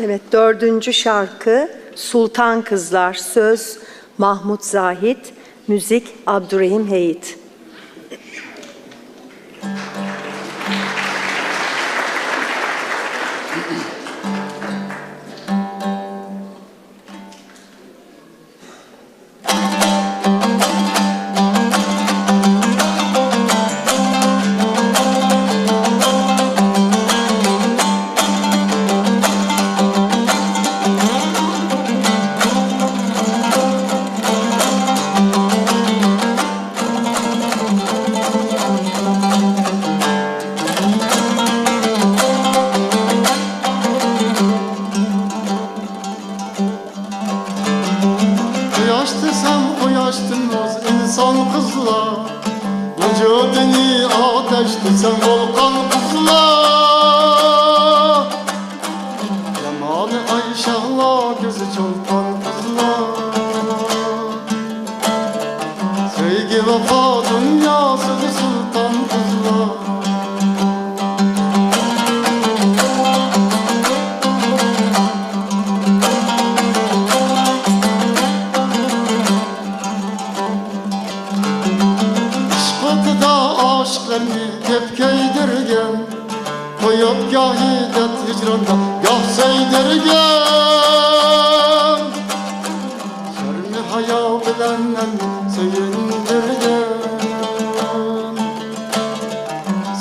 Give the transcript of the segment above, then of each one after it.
Evet, dördüncü şarkı Sultan Kızlar. Söz Mahmut Zahit, müzik Abdurrahim Heyit. İnsan kızlar, vücudunu ateşti sen volkan kızlar. Cemali Ayşe'la gözü çolpan kızlar. Sevgi vefa dünyası sultan kızlar. Aşklarını tepkeydirgen, koyup gah hiddet hicranda gah seydirgen. Şermi haya bilenden söyündirgen.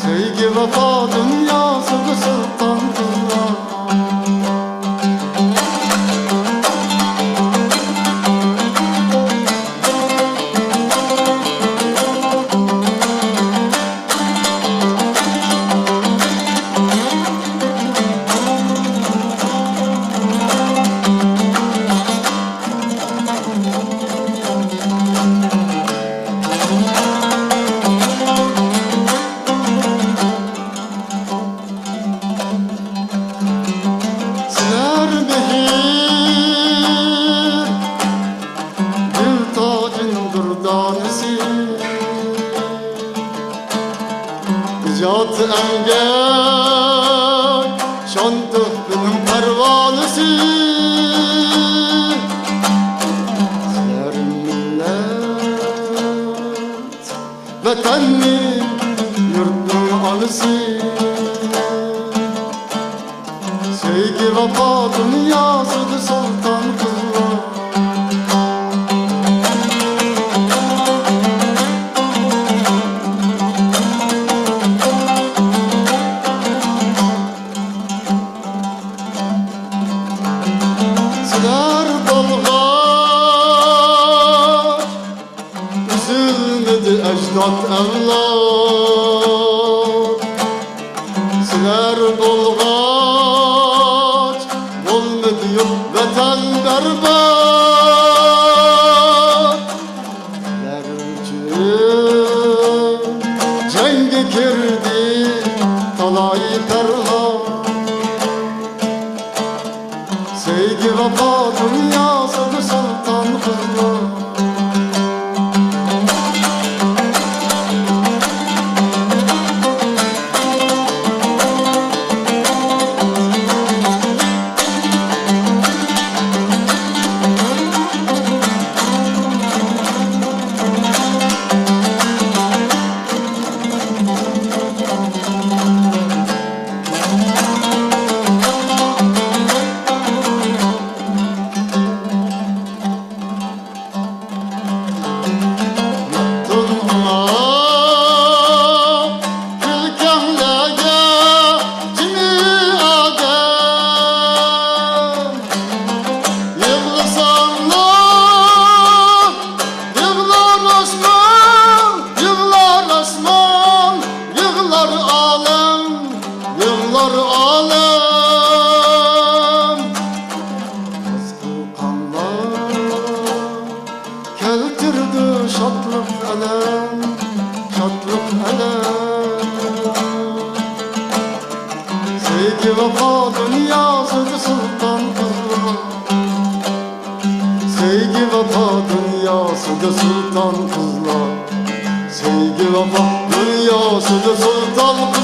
Sevgi vefa dünyası sultan kızlar. Nicat engel şan tıhtının pervanesi. Sizler millet vatanın yurtun anısı. Sevgi vefa dünyasıdır sultan kızlar. Ecdat evlat, sizler bolgaç, bolmadı yok vatan berbat. Sizler üçün cenge girdi talay perhat. Sevgi vefa dünyasıdır sultan kızlar. Şatlık elem, şatlık elem. Sevgi vefa dünyasıdır sultan kızlar. Sevgi vefa dünyasıdır sultan kızlar. Sevgi vefa dünyasıdır sultan kızlar.